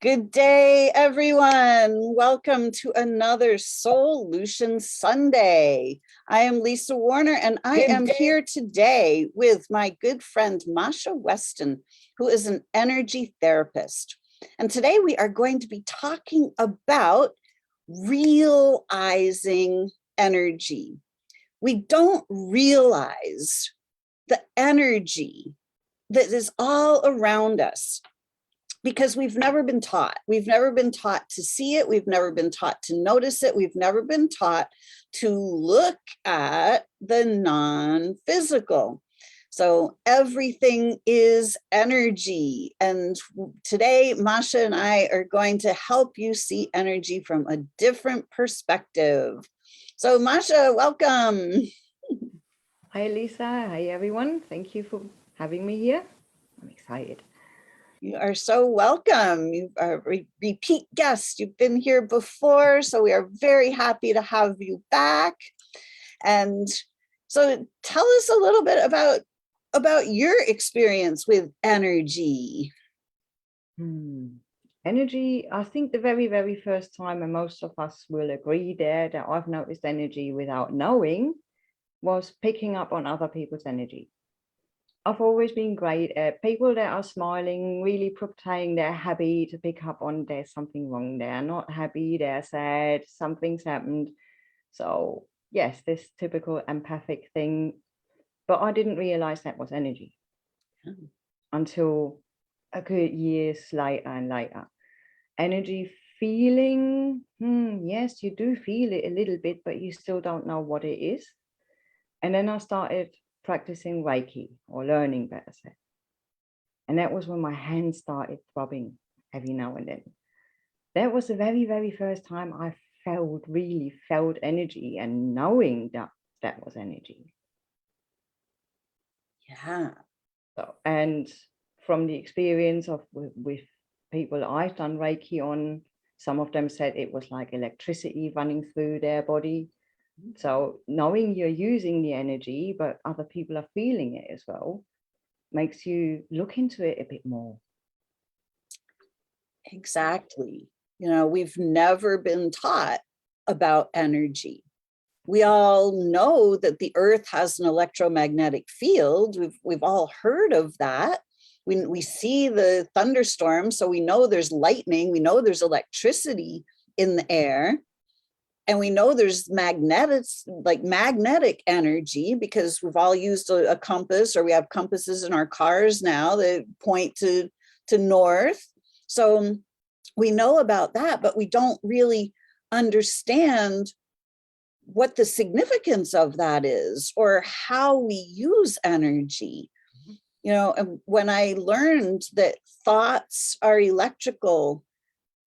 Good day, everyone. Welcome to another Solution Sunday. I am Lisa Warner, and I am here today with my good friend, Mascha Weston, who is an energy therapist. And today we are going to be talking about realizing energy. We don't realize the energy that is all around us, because we've never been taught. We've never been taught to see it. We've never been taught to notice it. We've never been taught to look at the non-physical. So everything is energy. And today, Mascha and I are going to help you see energy from a different perspective. So Mascha, welcome. Hi, Lisa. Hi, everyone. Thank you for having me here. I'm excited. You are so welcome. You are a repeat guest. You've been here before, so we are very happy to have you back. And so tell us a little bit about your experience with energy. Energy, I think the very first time, and most of us will agree there, that I've noticed energy without knowing was picking up on other people's energy. I've always been great at people that are smiling, really pretending they're happy to pick up on there's something wrong. They're not happy, they're sad, something's happened. So yes, this typical empathic thing, but I didn't realize that was energy until a good years later and later. Energy feeling, yes, you do feel it a little bit, but you still don't know what it is. And then I started practicing Reiki, or learning better said. And that was when my hands started throbbing every now and then. That was the very first time I really felt energy, and knowing that was energy. Yeah. So, and from the experience of with people I've done Reiki on, some of them said it was like electricity running through their body. So knowing you're using the energy, but other people are feeling it as well, makes you look into it a bit more. Exactly. You know, we've never been taught about energy. We all know that the earth has an electromagnetic field. We've all heard of that. We see the thunderstorms, so we know there's lightning. We know there's electricity in the air. And we know there's magnetic energy, because we've all used a compass, or we have compasses in our cars now that point to north. So we know about that, but we don't really understand what the significance of that is, or how we use energy. You know, and when I learned that thoughts are electrical,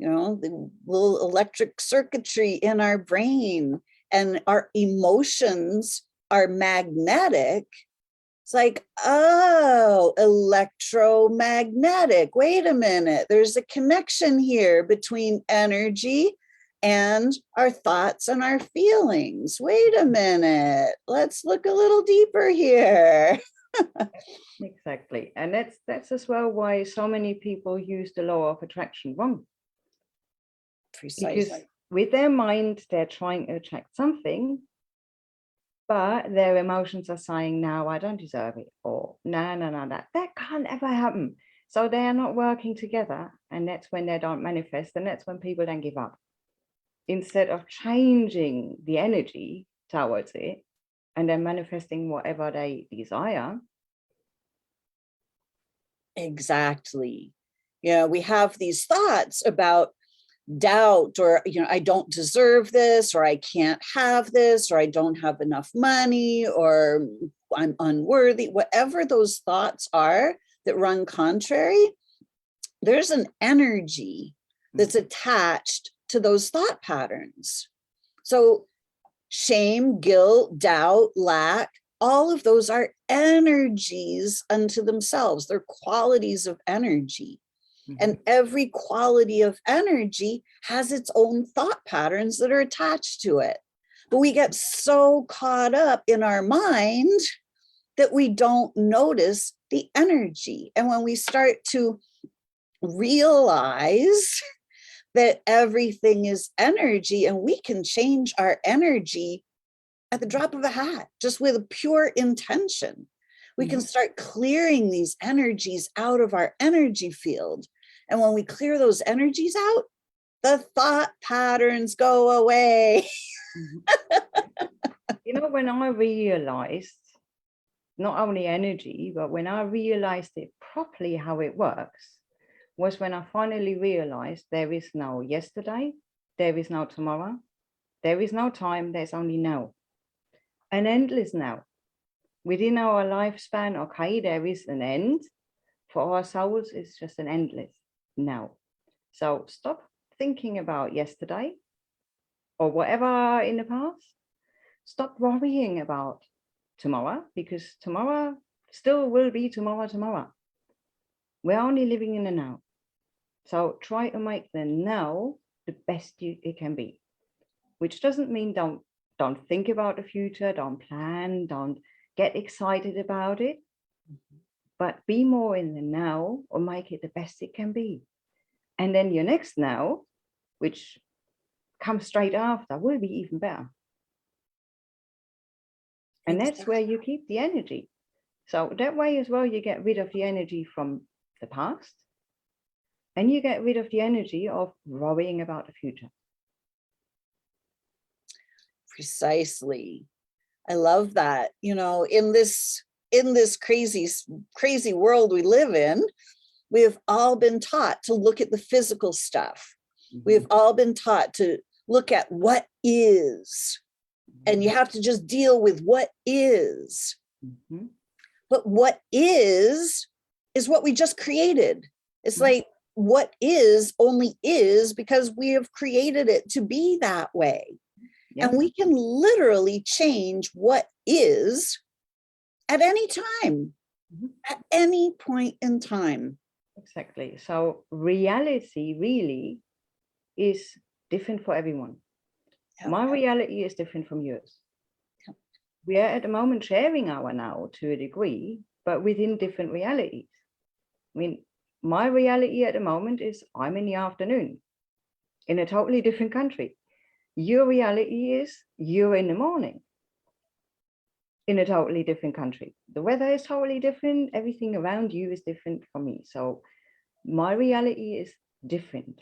you know, the little electric circuitry in our brain, and our emotions are magnetic, it's like, oh, electromagnetic. Wait a minute, there's a connection here between energy and our thoughts and our feelings. Wait a minute, let's look a little deeper here. Exactly. And that's as well why so many people use the law of attraction wrong. Precisely. Because with their mind, they're trying to attract something, but their emotions are saying, no, I don't deserve it, or no, that can't ever happen. So they are not working together, and that's when they don't manifest, and that's when people then give up. Instead of changing the energy towards it and then manifesting whatever they desire. Exactly. You know, we have these thoughts about doubt, or, you know, I don't deserve this, or I can't have this, or I don't have enough money, or I'm unworthy. Whatever those thoughts are that run contrary, there's an energy that's attached to those thought patterns. So shame, guilt, doubt, lack, all of those are energies unto themselves. They're qualities of energy. And every quality of energy has its own thought patterns that are attached to it. But we get so caught up in our mind that we don't notice the energy. And when we start to realize that everything is energy and we can change our energy at the drop of a hat, just with a pure intention. We can start clearing these energies out of our energy field. And when we clear those energies out, the thought patterns go away. You know, when I realized not only energy, but when I realized it properly how it works, was when I finally realized there is no yesterday, there is no tomorrow, there is no time, there's only now. An endless now. Within our lifespan, okay, there is an end. For our souls, it's just an endless now. So stop thinking about yesterday or whatever in the past. Stop worrying about tomorrow, because tomorrow still will be tomorrow. We're only living in the now. So try to make the now the best it can be, which doesn't mean don't think about the future, don't plan, don't get excited about it, but be more in the now or make it the best it can be. And then your next now, which comes straight after, will be even better. And that's where you keep the energy. So that way as well, you get rid of the energy from the past, and you get rid of the energy of worrying about the future. Precisely. I love that. You know, in this crazy world we live in, we have all been taught to look at the physical stuff. We have all been taught to look at what is, and you have to just deal with what is. But what is what we just created. It's like what is only is because we have created it to be that way. Yep. And we can literally change what is at any time, at any point in time. Exactly. So reality really is different for everyone. Yep. My reality is different from yours. Yep. We are at the moment sharing our now to a degree, but within different realities. I mean, my reality at the moment is I'm in the afternoon in a totally different country. Your reality is you're in the morning in a totally different country. The weather is totally different. Everything around you is different from me. So my reality is different.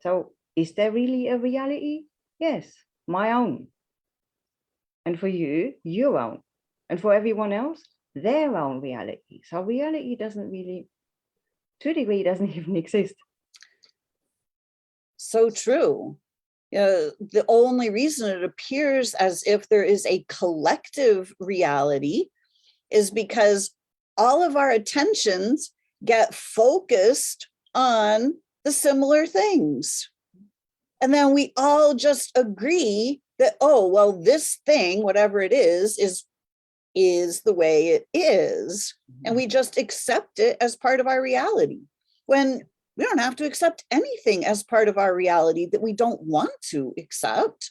So is there really a reality? Yes, my own. And for you, your own. And for everyone else, their own reality. So reality doesn't really, to a degree, doesn't even exist. So true. The only reason it appears as if there is a collective reality is because all of our attentions get focused on the similar things. And then we all just agree that, oh, well, this thing, whatever it is the way it is. And we just accept it as part of our reality, when we don't have to accept anything as part of our reality that we don't want to accept.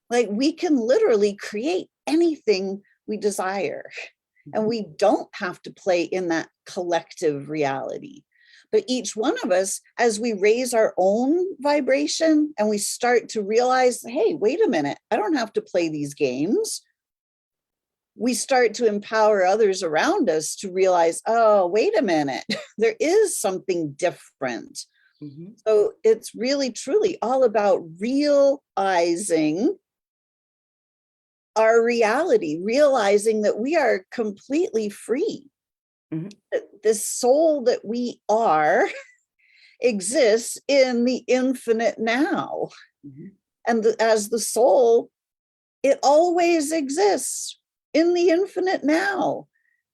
Like, we can literally create anything we desire, and we don't have to play in that collective reality. But each one of us, as we raise our own vibration and we start to realize, hey, wait a minute, I don't have to play these games. We start to empower others around us to realize, oh, wait a minute, there is something different. So it's really, truly all about realizing our reality, realizing that we are completely free. This soul that we are exists in the infinite now. And as the soul, it always exists in the infinite now.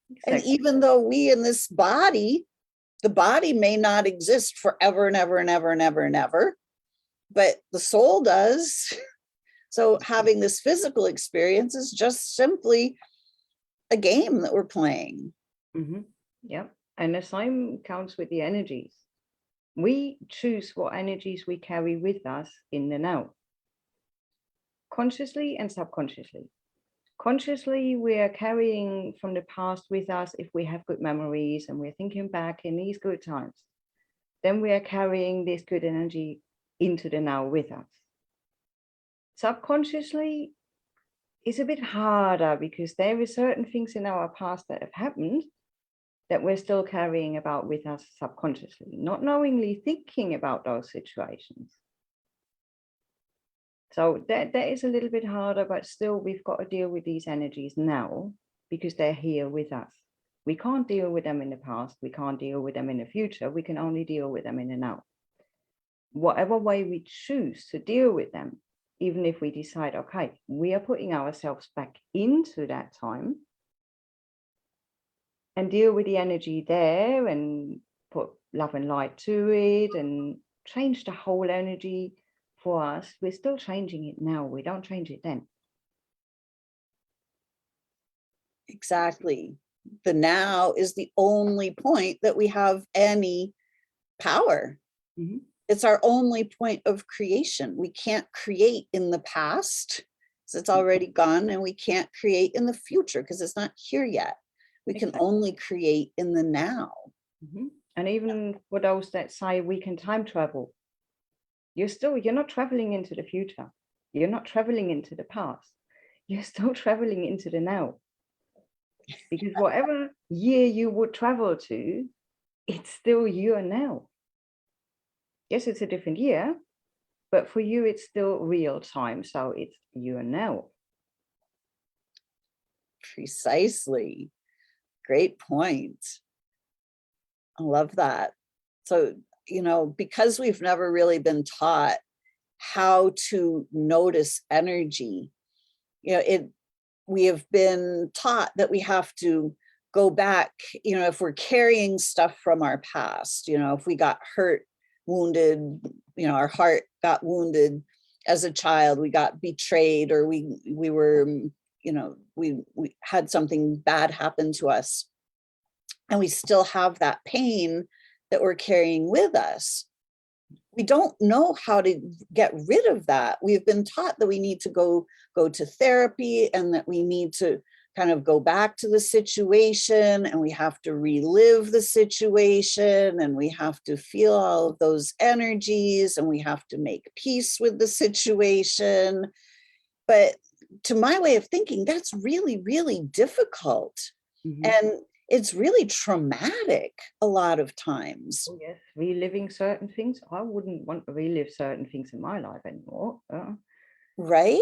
Exactly. And even though we in this body, the body may not exist forever and ever and ever and ever and ever, but the soul does. So having this physical experience is just simply a game that we're playing. Yeah. And the same counts with the energies. We choose what energies we carry with us in the now, consciously and subconsciously. Consciously, we are carrying from the past with us. If we have good memories and we're thinking back in these good times, then we are carrying this good energy into the now with us. Subconsciously, it's a bit harder because there are certain things in our past that have happened that we're still carrying about with us subconsciously, not knowingly thinking about those situations. So that is a little bit harder, but still we've got to deal with these energies now because they're here with us. We can't deal with them in the past. We can't deal with them in the future. We can only deal with them in the now. Whatever way we choose to deal with them, even if we decide, okay, we are putting ourselves back into that time and deal with the energy there and put love and light to it and change the whole energy for us. We're still changing it now. We don't change it then. Exactly. The now is the only point that we have any power. Mm-hmm. It's our only point of creation. We can't create in the past because it's already gone, and we can't create in the future because it's not here yet. We can only create in the now. Mm-hmm. And even for those that say we can time travel, you're not traveling into the future. You're not traveling into the past. You're still traveling into the now. Because whatever year you would travel to, it's still your now. Yes, it's a different year, but for you, it's still real time. So it's your now. Precisely. Great point. I love that. So, because we've never really been taught how to notice energy, we have been taught that we have to go back, if we're carrying stuff from our past, if we got hurt, wounded, our heart got wounded as a child, we got betrayed, or we were, we had something bad happen to us, and we still have that pain that we're carrying with us. We don't know how to get rid of that. We've been taught that we need to go to therapy, and that we need to kind of go back to the situation, and we have to relive the situation, and we have to feel all of those energies, and we have to make peace with the situation. But to my way of thinking, that's really, really difficult. Mm-hmm. And it's really traumatic a lot of times. Oh, yes, reliving certain things. I wouldn't want to relive certain things in my life anymore. Right?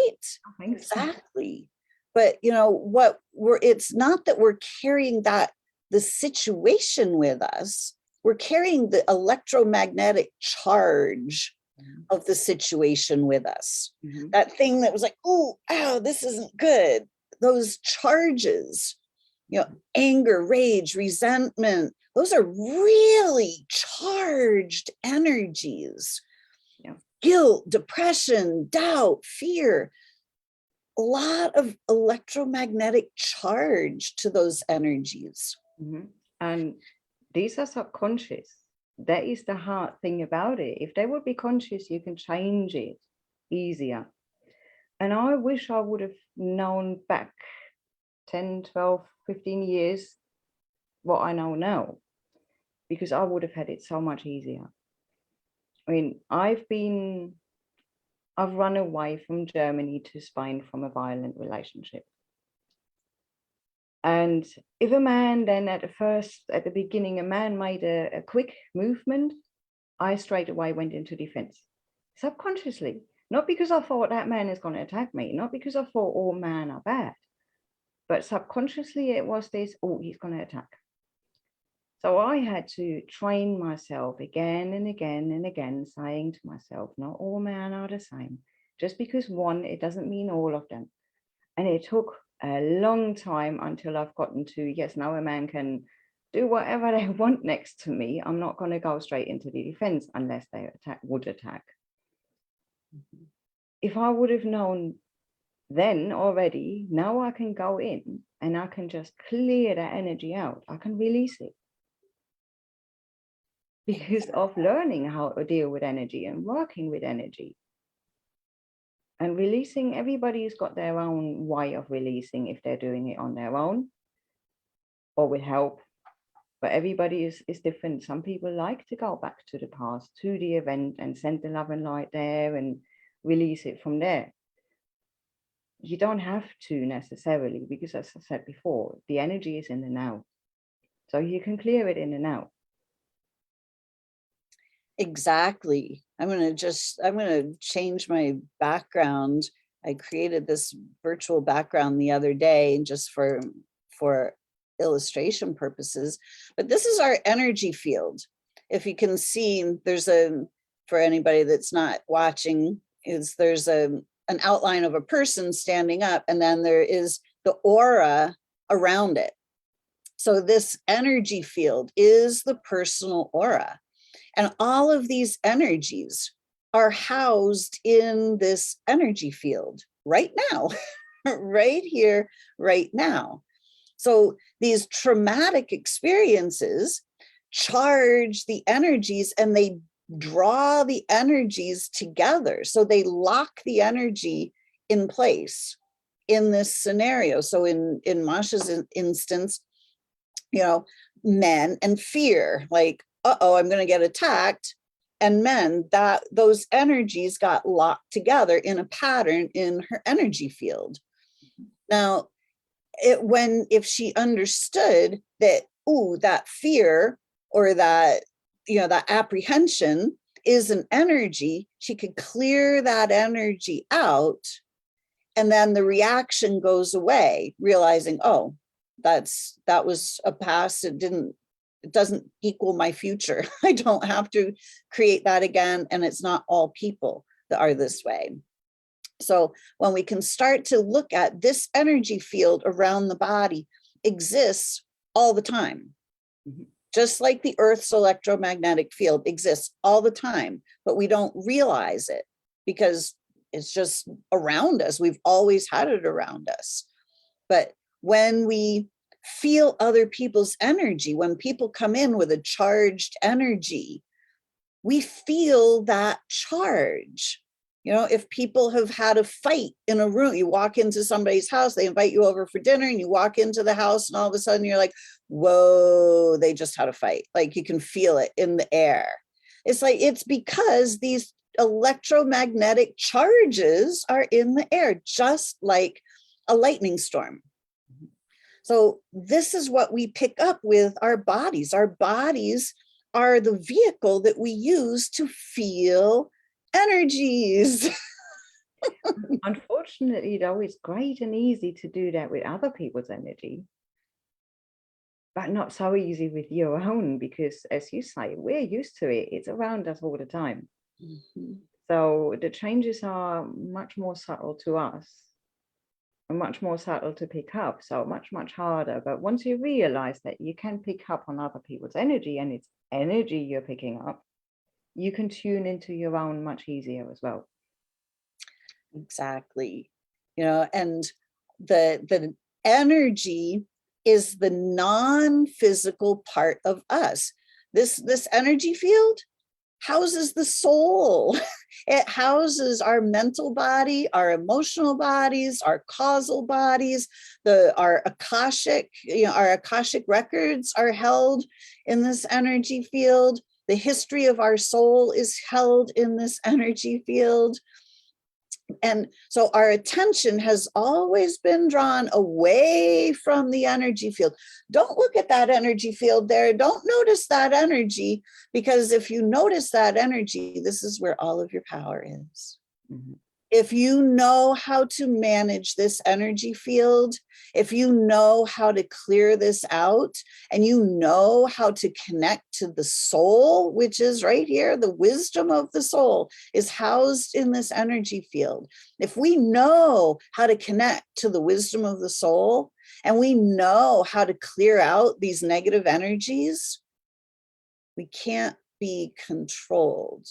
Exactly. But it's not that we're carrying the situation with us. We're carrying the electromagnetic charge of the situation with us. Mm-hmm. That thing that was like, oh, ow, this isn't good. Those charges, anger, rage, resentment, those are really charged energies. Guilt, depression, doubt, fear, a lot of electromagnetic charge to those energies. Mm-hmm. And these are subconscious. That is the hard thing about it. If they would be conscious, you can change it easier. And I wish I would have known back 10, 12, 15 years what I know now, because I would have had it so much easier. I mean, I've run away from Germany to Spain from a violent relationship. And if a man then at the beginning, a man made a quick movement, I straight away went into defense, subconsciously. Not because I thought that man is going to attack me, not because I thought all men are bad, but subconsciously it was this, oh, he's going to attack. So I had to train myself again and again and again, saying to myself, not all men are the same. Just because one, it doesn't mean all of them. And it took a long time until I've gotten to, yes, now a man can do whatever they want next to me. I'm not going to go straight into the defense unless they would attack. Mm-hmm. If I would have known then already, now I can go in and I can just clear that energy out. I can release it. Because of learning how to deal with energy and working with energy. And releasing, everybody's got their own way of releasing if they're doing it on their own or with help. But everybody is different. Some people like to go back to the past, to the event, and send the love and light there and release it from there. You don't have to necessarily, because as I said before, the energy is in the now. So you can clear it in the now. Exactly. I'm going to change my background. I created this virtual background the other day just for illustration purposes, but this is our energy field. If you can see, for anybody that's not watching, there's an outline of a person standing up, and then there is the aura around it. So this energy field is the personal aura. And all of these energies are housed in this energy field right now, right here, right now. So these traumatic experiences charge the energies and they draw the energies together. So they lock the energy in place in this scenario. So in Mascha's instance, men and fear, like, uh-oh, I'm going to get attacked. And men, those energies got locked together in a pattern in her energy field. Now, if she understood that, that fear or that apprehension is an energy, she could clear that energy out, and then the reaction goes away, realizing, oh, that was a past. It doesn't equal my future. I don't have to create that again. And it's not all people that are this way. So when we can start to look at this energy field around the body exists all the time, just like the Earth's electromagnetic field exists all the time, but we don't realize it because it's just around us. We've always had it around us. But when we feel other people's energy, when people come in with a charged energy, we feel that charge. If people have had a fight in a room, you walk into somebody's house, they invite you over for dinner, and you walk into the house, and all of a sudden you're like, whoa, they just had a fight. Like, you can feel it in the air. It's because these electromagnetic charges are in the air, just like a lightning storm. So this is what we pick up with our bodies. Our bodies are the vehicle that we use to feel energies. Unfortunately, though, it's great and easy to do that with other people's energy, but not so easy with your own, because as you say, we're used to it. It's around us all the time. Mm-hmm. So the changes are much more subtle to us and much more subtle to pick up. So much, much harder. But once you realize that you can pick up on other people's energy and it's energy you're picking up, you can tune into your own much easier as well. Exactly. And the energy is the non-physical part of us. This energy field houses the soul. It houses our mental body, our emotional bodies, our causal bodies, our Akashic records are held in this energy field. The history of our soul is held in this energy field. And so our attention has always been drawn away from the energy field. Don't look at that energy field there. Don't notice that energy, because if you notice that energy, this is where all of your power is. Mm-hmm. If you know how to manage this energy field, if you know how to clear this out, and you know how to connect to the soul, which is right here, the wisdom of the soul is housed in this energy field. If we know how to connect to the wisdom of the soul, and we know how to clear out these negative energies, we can't be controlled,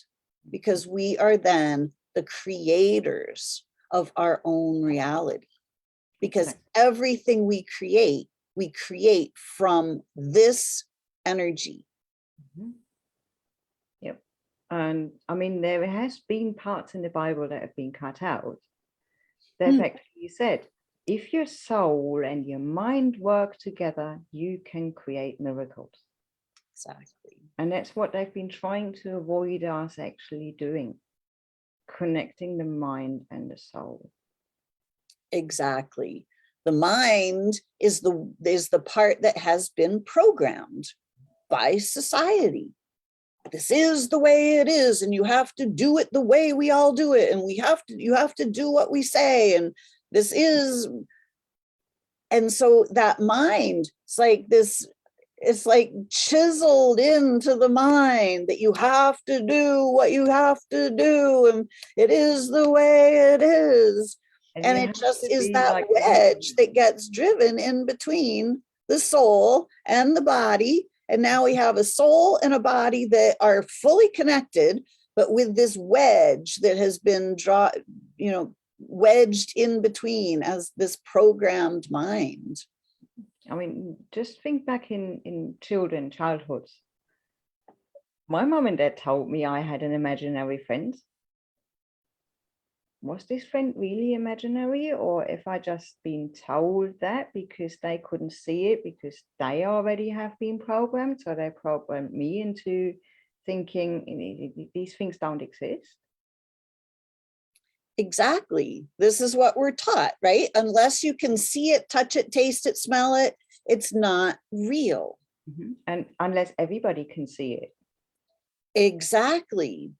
because we are then the creators of our own reality, because everything we create from this energy. Mm-hmm. Yep. And I mean, there has been parts in the Bible that have been cut out, they've actually said, if your soul and your mind work together, you can create miracles. Exactly. And that's what they've been trying to avoid us actually doing, connecting the mind and the soul. Exactly. The mind is the part that has been programmed by society. This is the way it is, and you have to do it the way we all do it, and you have to do what we say, and this is. And so that mind, it's like chiseled into the mind that you have to do what you have to do, and it is the way it is. And it just is that like wedge that gets driven in between the soul and the body. And now we have a soul and a body that are fully connected, but with this wedge that has been wedged in between as this programmed mind. I mean, just think back in childhoods. My mom and dad told me I had an imaginary friend. Was this friend really imaginary, or if I just been told that because they couldn't see it, because they already have been programmed, so they programmed me into thinking these things don't exist? Exactly. This is what we're taught, right? Unless you can see it, touch it, taste it, smell it, it's not real. And unless everybody can see it. Exactly.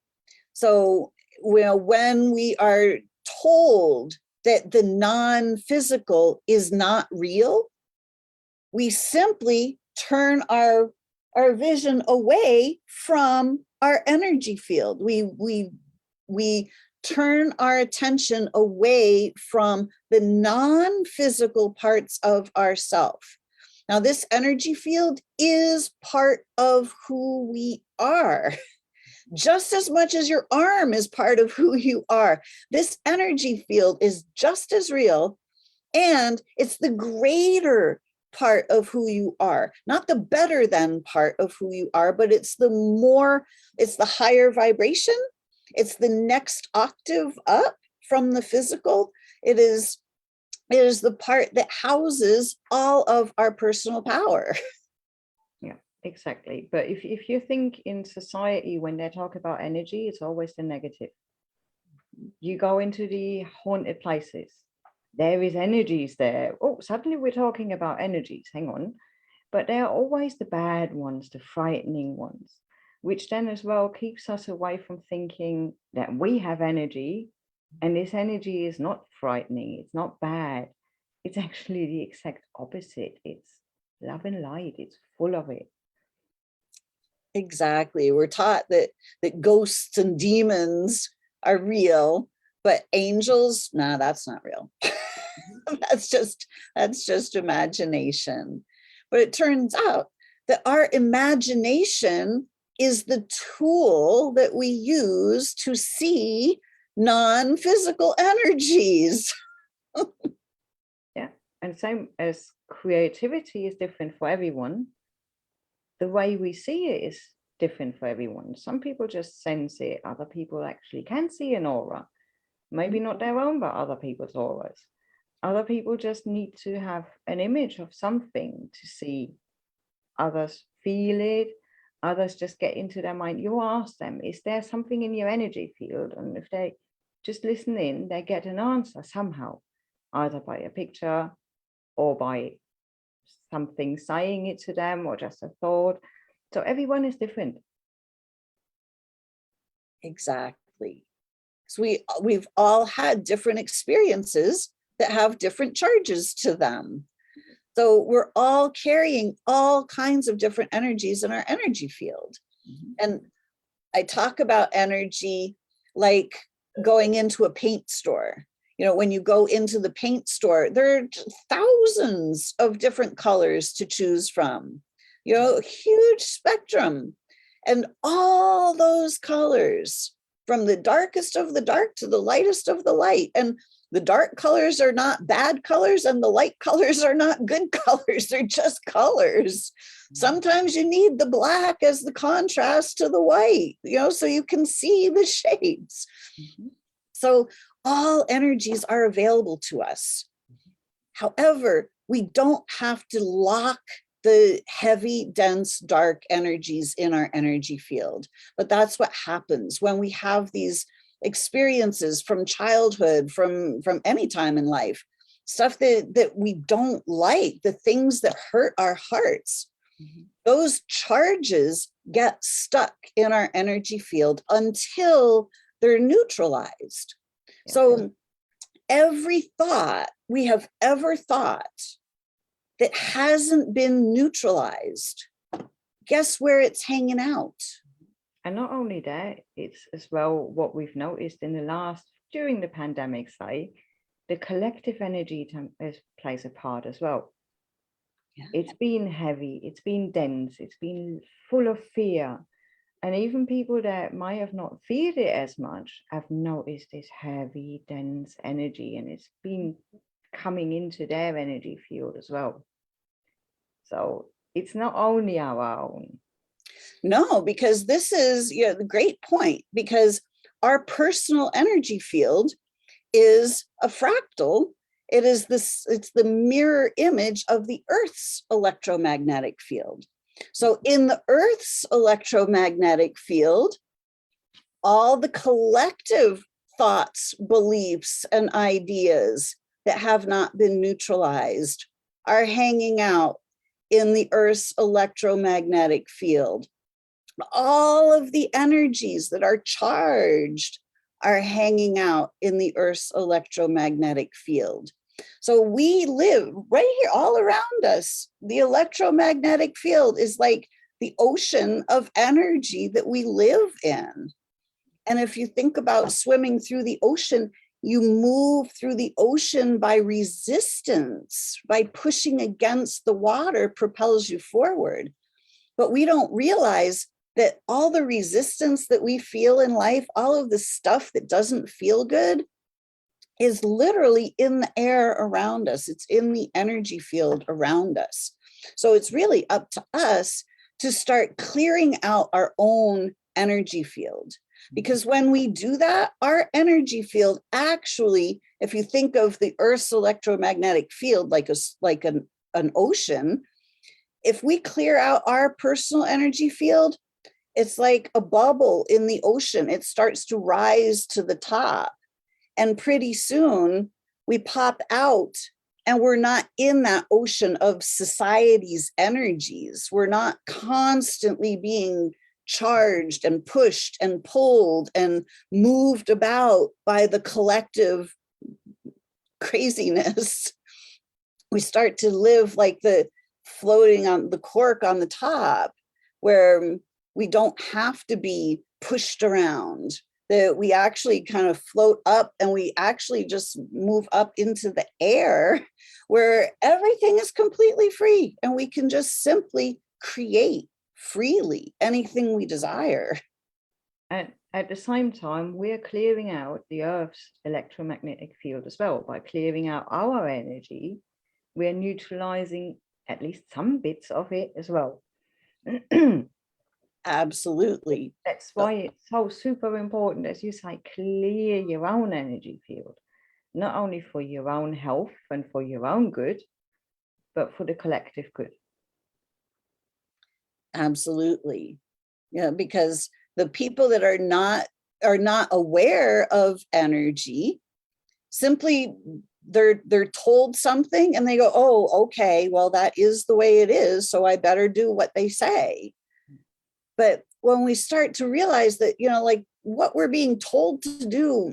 So, when we are told that the non-physical is not real, we simply turn our vision away from our energy field. We turn our attention away from the non-physical parts of ourself. Now, this energy field is part of who we are. Just as much as your arm is part of who you are. This energy field is just as real, and it's the greater part of who you are, not the better than part of who you are, but it's the higher vibration. It's the next octave up from the physical. It is the part that houses all of our personal power. Yeah, exactly. But if you think in society, when they talk about energy, it's always the negative. You go into the haunted places, there is energies there. Oh, suddenly we're talking about energies. Hang on. But they're always the bad ones, the frightening ones, which then as well keeps us away from thinking that we have energy, and this energy is not frightening, it's not bad. It's actually the exact opposite. It's love and light. It's full of it. Exactly. We're taught that ghosts and demons are real, but angels, nah, that's not real. that's just imagination. But it turns out that our imagination is the tool that we use to see non-physical energies. Yeah. And same as creativity is different for everyone, the way we see it is different for everyone. Some people just sense it. Other people actually can see an aura. Maybe not their own, but other people's auras. Other people just need to have an image of something to see. Others feel it. Others just get into their mind. You ask them, is there something in your energy field? And if they just listen in, they get an answer somehow, either by a picture or by something saying it to them, or just a thought. So everyone is different. Exactly. So we've all had different experiences that have different charges to them. So we're all carrying all kinds of different energies in our energy field. And I talk about energy like going into a paint store. When you go into the paint store, there are thousands of different colors to choose from, huge spectrum. And all those colors, from the darkest of the dark to the lightest of the light. And the dark colors are not bad colors, and the light colors are not good colors. They're just colors. Sometimes you need the black as the contrast to the white, so you can see the shades. So all energies are available to us. However, we don't have to lock the heavy, dense, dark energies in our energy field. But that's what happens when we have these experiences from childhood, from any time in life, stuff that we don't like, the things that hurt our hearts. Those charges get stuck in our energy field until they're neutralized. So every thought we have ever thought that hasn't been neutralized, guess where it's hanging out? And not only that, it's as well what we've noticed in the last, during the pandemic, say, the collective energy plays a part as well. Yeah. It's been heavy, it's been dense, it's been full of fear. And even people that might have not feared it as much have noticed this heavy, dense energy, and it's been coming into their energy field as well. So it's not only our own. No, because this is the great point, because our personal energy field is a fractal. It's the mirror image of the Earth's electromagnetic field. So in the Earth's electromagnetic field, all the collective thoughts, beliefs, and ideas that have not been neutralized are hanging out in the Earth's electromagnetic field. All of the energies that are charged are hanging out in the Earth's electromagnetic field. So we live right here all around us. The electromagnetic field is like the ocean of energy that we live in. And if you think about swimming through the ocean, you move through the ocean by resistance, by pushing against the water propels you forward. But we don't realize that all the resistance that we feel in life, all of the stuff that doesn't feel good, is literally in the air around us. It's in the energy field around us. So it's really up to us to start clearing out our own energy field. Because when we do that, our energy field actually, if you think of the Earth's electromagnetic field like an ocean, if we clear out our personal energy field, it's like a bubble in the ocean. It starts to rise to the top. And pretty soon we pop out and we're not in that ocean of society's energies. We're not constantly being charged and pushed and pulled and moved about by the collective craziness. We start to live like the floating on the cork on the top, where we don't have to be pushed around, that we actually kind of float up and we actually just move up into the air where everything is completely free and we can just simply create freely anything we desire. And at the same time, we're clearing out the Earth's electromagnetic field as well. By clearing out our energy, we're neutralizing at least some bits of it as well. Absolutely. That's why it's so super important, as you say, clear your own energy field, not only for your own health and for your own good, but for the collective good. Absolutely. Yeah, because the people that are not aware of energy, simply they're told something and they go, oh, okay, well, that is the way it is, so I better do what they say. But when we start to realize that, like what we're being told to do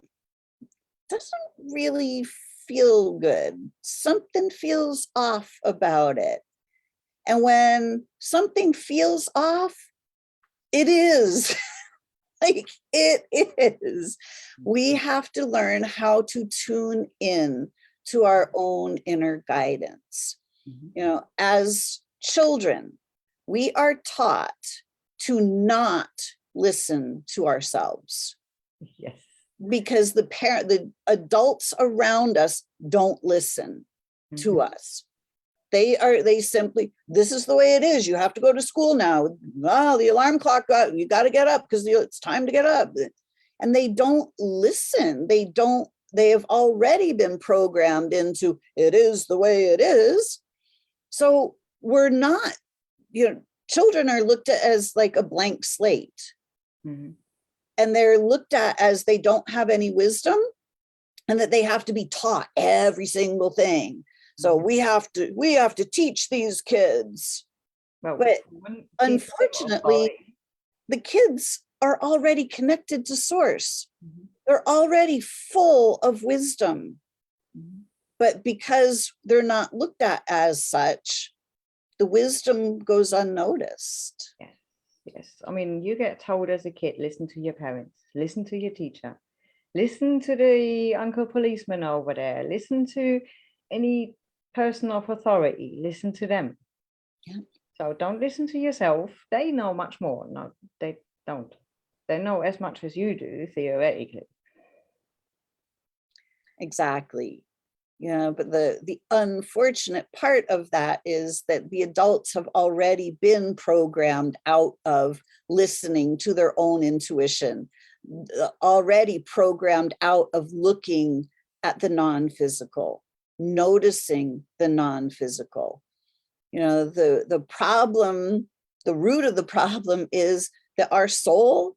doesn't really feel good, something feels off about it. And when something feels off, it is. Like it is. We have to learn how to tune in to our own inner guidance. As children, we are taught to not listen to ourselves. Yes. Because the adults around us don't listen to us. They simply, this is the way it is. You have to go to school now. Oh, the alarm clock you got to get up because it's time to get up. And they don't listen. They don't they have already been programmed into it is the way it is. So we're not, children are looked at as like a blank slate. Mm-hmm. And they're looked at as they don't have any wisdom and that they have to be taught every single thing. So we have to teach these kids. Well, but unfortunately, the kids are already connected to source. Mm-hmm. They're already full of wisdom. Mm-hmm. But because they're not looked at as such, the wisdom goes unnoticed. Yes. Yes. I mean, you get told as a kid, listen to your parents, listen to your teacher, listen to the uncle policeman over there, listen to any person of authority, listen to them. Yeah. So don't listen to yourself. They know much more. No, they don't. They know as much as you do, theoretically. Exactly. But the unfortunate part of that is that the adults have already been programmed out of listening to their own intuition, already programmed out of looking at the non-physical, noticing the non-physical. The problem, the root of the problem is that our soul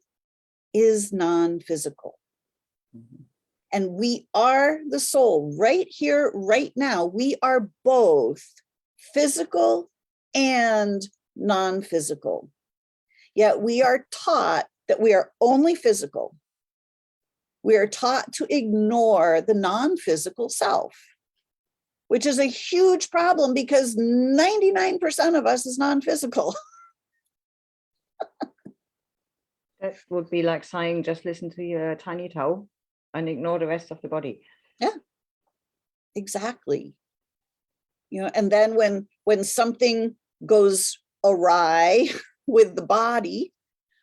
is non-physical. Mm-hmm. And we are the soul right here, right now. We are both physical and non-physical. Yet we are taught that we are only physical. We are taught to ignore the non-physical self, which is a huge problem because 99% of us is non-physical. That would be like saying, just listen to your tiny toe and ignore the rest of the body. Yeah, exactly. And then when something goes awry with the body,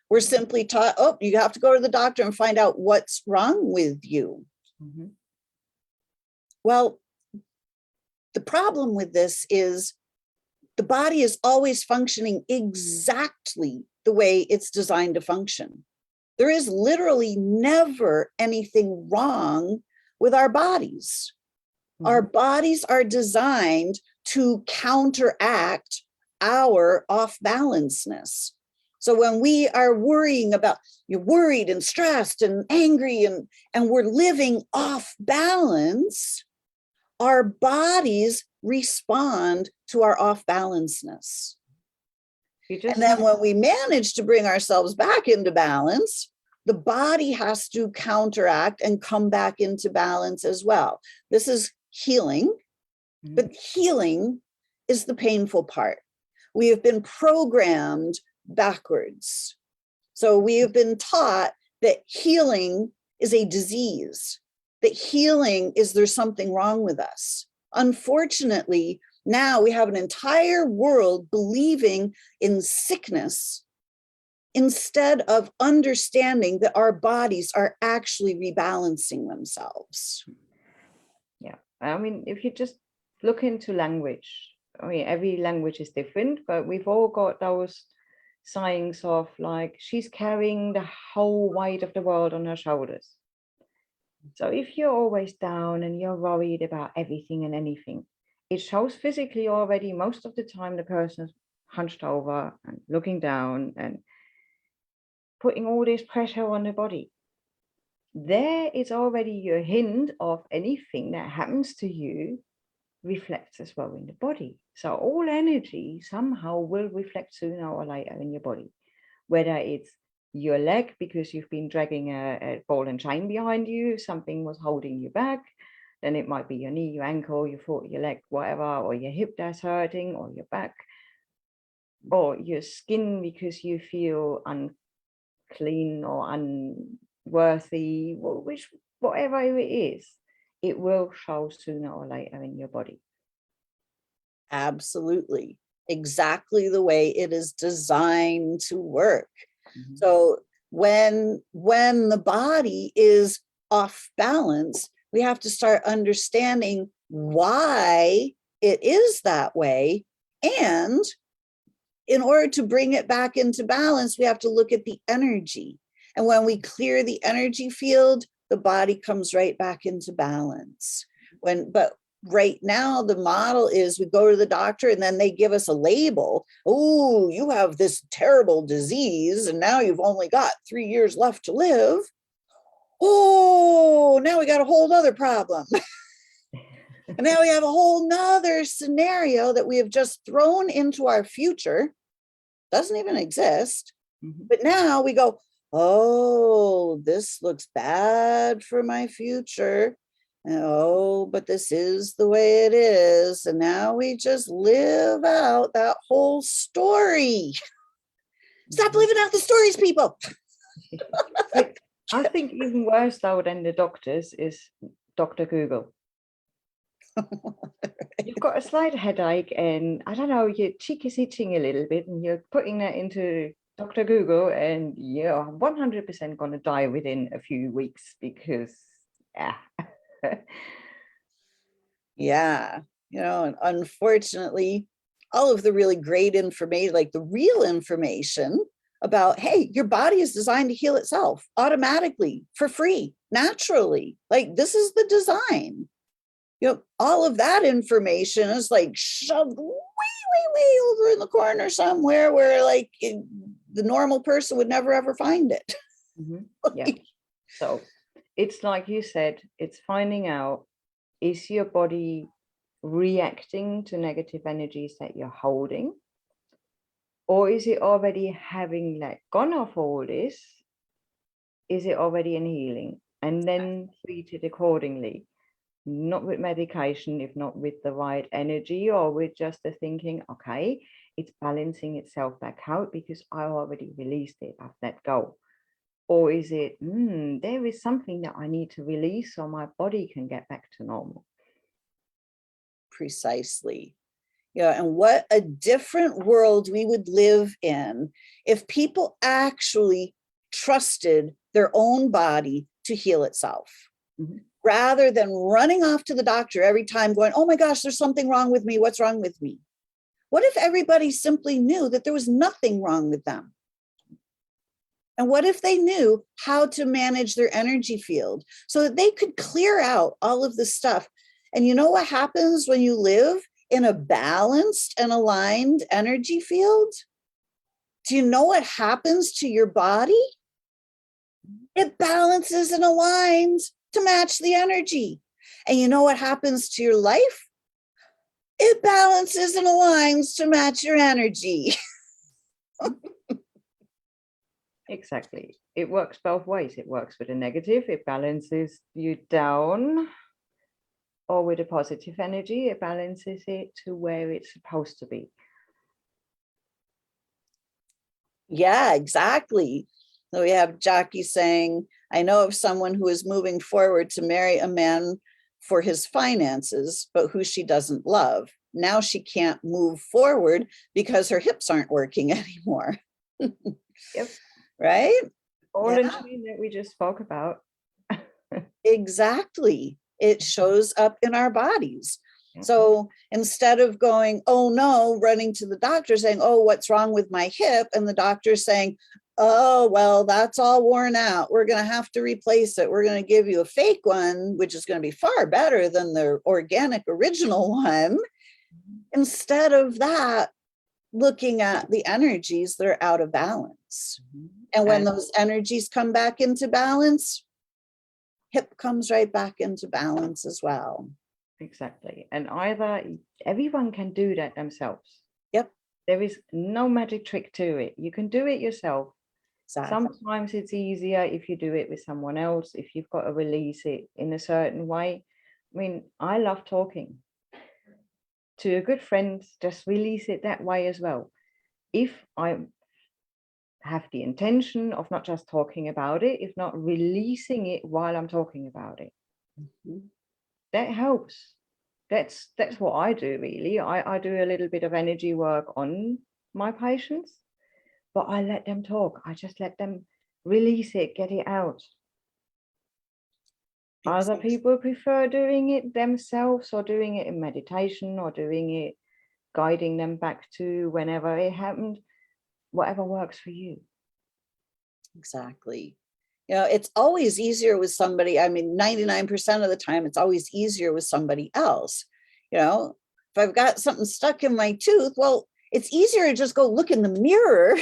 we're simply taught, oh, you have to go to the doctor and find out what's wrong with you. Mm-hmm. Well, the problem with this is the body is always functioning exactly the way it's designed to function. There is literally never anything wrong with our bodies. Mm-hmm. Our bodies are designed to counteract our off-balanceness. So when we are worrying about, you're worried and stressed and angry and we're living off balance, our bodies respond to our off-balanceness. And then when we manage to bring ourselves back into balance, the body has to counteract and come back into balance as well. This is healing, mm-hmm. But healing is the painful part. We have been programmed backwards. So we have been taught that healing is a disease, that healing is there's something wrong with us. Unfortunately, now we have an entire world believing in sickness instead of understanding that our bodies are actually rebalancing themselves. Yeah, I mean, if you just look into language, I mean, every language is different, but we've all got those signs of like, she's carrying the whole weight of the world on her shoulders. So if you're always down and you're worried about everything and anything, it shows physically already. Most of the time the person is hunched over and looking down and putting all this pressure on the body. There is already your hint of anything that happens to you reflects as well in the body. So all energy somehow will reflect sooner or later in your body, whether it's your leg because you've been dragging a ball and chain behind you, something was holding you back. Then it might be your knee, your ankle, your foot, your leg, whatever, or your hip that's hurting, or your back, or your skin because you feel unclean or unworthy, whatever it is, it will show sooner or later in your body. Absolutely. Exactly the way it is designed to work. Mm-hmm. So when the body is off balance, we have to start understanding why it is that way. And in order to bring it back into balance, we have to look at the energy. And when we clear the energy field, the body comes right back into balance. But right now the model is we go to the doctor and then they give us a label. Oh, you have this terrible disease and now you've only got 3 years left to live. Oh, now we got a whole nother problem. And now we have a whole nother scenario that we have just thrown into our future. Doesn't even exist. But now we go, oh, this looks bad for my future. And, oh, but this is the way it is. And now we just live out that whole story. Stop living out the stories, people. I think even worse though than the doctors is Dr. Google. You've got a slight headache and I don't know, your cheek is itching a little bit and you're putting that into Dr. Google and you're 100% going to die within a few weeks because, yeah. Yeah, and unfortunately, all of the really great information, like the real information about, hey, your body is designed to heal itself automatically, for free, naturally. Like this is the design. All of that information is like shoved way over in the corner somewhere where like the normal person would never ever find it. Yeah. So it's like you said, it's finding out, is your body reacting to negative energies that you're holding? Or is it already having let gone of all this? Is it already in healing? And then treat it accordingly. Not with medication, if not with the right energy, or with just the thinking, okay, it's balancing itself back out because I already released it, I've let go. Or is it, there is something that I need to release so my body can get back to normal? Precisely. And what a different world we would live in if people actually trusted their own body to heal itself. Rather than running off to the doctor every time going, oh my gosh, there's something wrong with me. What's wrong with me? What if everybody simply knew that there was nothing wrong with them? And what if they knew how to manage their energy field so that they could clear out all of this stuff? And you know what happens when you live in a balanced and aligned energy field? Do you know what happens to your body? It balances and aligns to match the energy. And you know what happens to your life? It balances and aligns to match your energy. Exactly. It works both ways. It works with a negative, it balances you down, or with a positive energy, it balances it to where it's supposed to be. Yeah, exactly. So we have Jackie saying, I know of someone who is moving forward to marry a man for his finances, but who she doesn't love. Now she can't move forward because her hips aren't working anymore. Yep. Right? All in tune that we just spoke about. Exactly. It shows up in our bodies. So instead of going, oh no, running to the doctor saying, oh, what's wrong with my hip? And the doctor saying, oh, well, that's all worn out. We're going to have to replace it. We're going to give you a fake one, which is going to be far better than the organic original one. Instead of that, looking at the energies that are out of balance. And when those energies come back into balance, hip comes right back into balance as well. Exactly. And either everyone can do that themselves. Yep. There is no magic trick to it. You can do it yourself. Exactly. Sometimes it's easier if you do it with someone else, if you've got to release it in a certain way. I mean, I love talking to a good friend, just release it that way as well. If I have the intention of not just talking about it, if not releasing it while I'm talking about it, that helps. That's what I do, really. I do a little bit of energy work on my patients, but I let them talk. I just let them release it, get it out. Other people prefer doing it themselves, or doing it in meditation, or doing it, guiding them back to whenever it happened, whatever works for you. Exactly. It's always easier with somebody. I mean, 99% of the time, it's always easier with somebody else. If I've got something stuck in my tooth, well, it's easier to just go look in the mirror,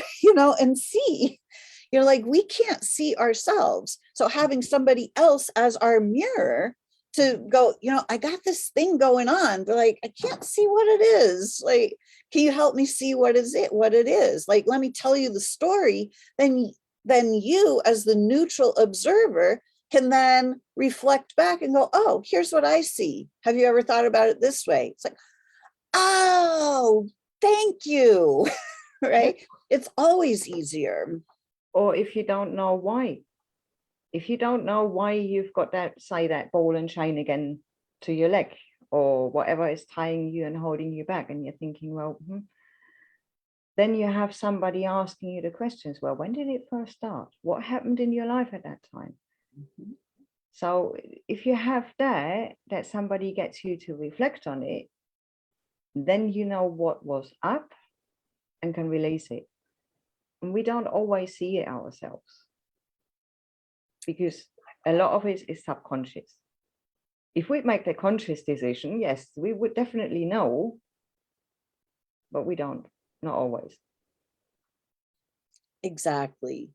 and see. Like we can't see ourselves. So having somebody else as our mirror to go, I got this thing going on, but like, I can't see what it is. Like, can you help me see what it is? Like, let me tell you the story. Then you as the neutral observer can then reflect back and go, oh, here's what I see. Have you ever thought about it this way? It's like, oh, thank you. Right? It's always easier. Or if you don't know why. If you don't know why you've got that, say, that ball and chain again to your leg, or whatever is tying you and holding you back, and you're thinking, well, then you have somebody asking you the questions. Well, when did it first start? What happened in your life at that time? Mm-hmm. So if you have that somebody gets you to reflect on it, then you know what was up and can release it. And we don't always see it ourselves, because a lot of it is subconscious. If we make the conscious decision, yes, we would definitely know, but we don't, not always. Exactly.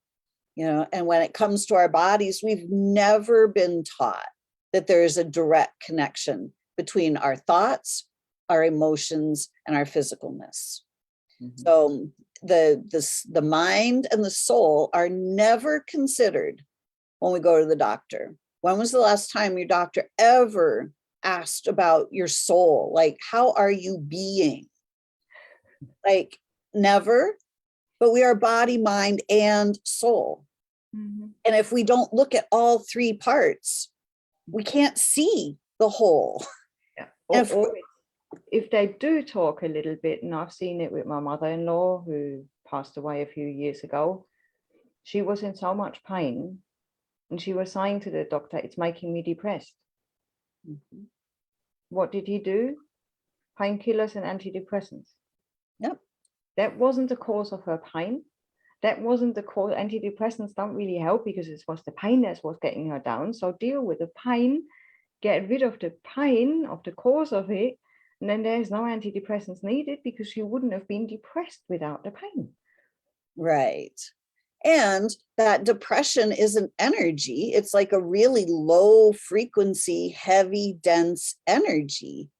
And when it comes to our bodies, we've never been taught that there is a direct connection between our thoughts, our emotions, and our physicalness. Mm-hmm. So the mind and the soul are never considered when we go to the doctor. When was the last time your doctor ever asked about your soul? Like, how are you being? Like, never. But we are body, mind, and soul. Mm-hmm. And if we don't look at all three parts, we can't see the whole. Yeah. Or if they do talk a little bit, and I've seen it with my mother-in-law who passed away a few years ago, she was in so much pain, and she was saying to the doctor, it's making me depressed. Mm-hmm. What did he do? Painkillers and antidepressants. Yep. That wasn't the cause of her pain. That wasn't the cause. Antidepressants don't really help because it was the pain that was getting her down. So deal with the pain, get rid of the pain of the cause of it, and then there's no antidepressants needed because you wouldn't have been depressed without the pain. Right. And that depression is an energy. It's like a really low frequency, heavy, dense energy.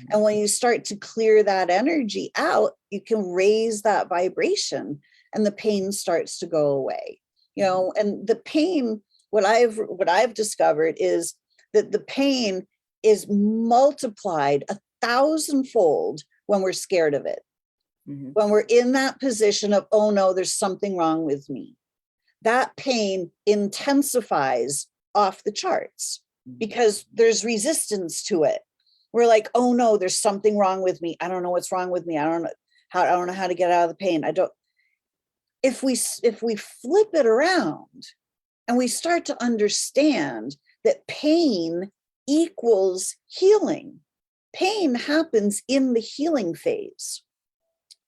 And when you start to clear that energy out, you can raise that vibration and the pain starts to go away. And the pain, what I've discovered is that the pain is multiplied 1,000-fold when we're scared of it. Mm-hmm. When we're in that position of, oh no, there's something wrong with me. That pain intensifies off the charts because there's resistance to it. We're like, oh no, there's something wrong with me. I don't know what's wrong with me. I don't know how to get out of the pain. If we flip it around and we start to understand that pain equals healing, pain happens in the healing phase.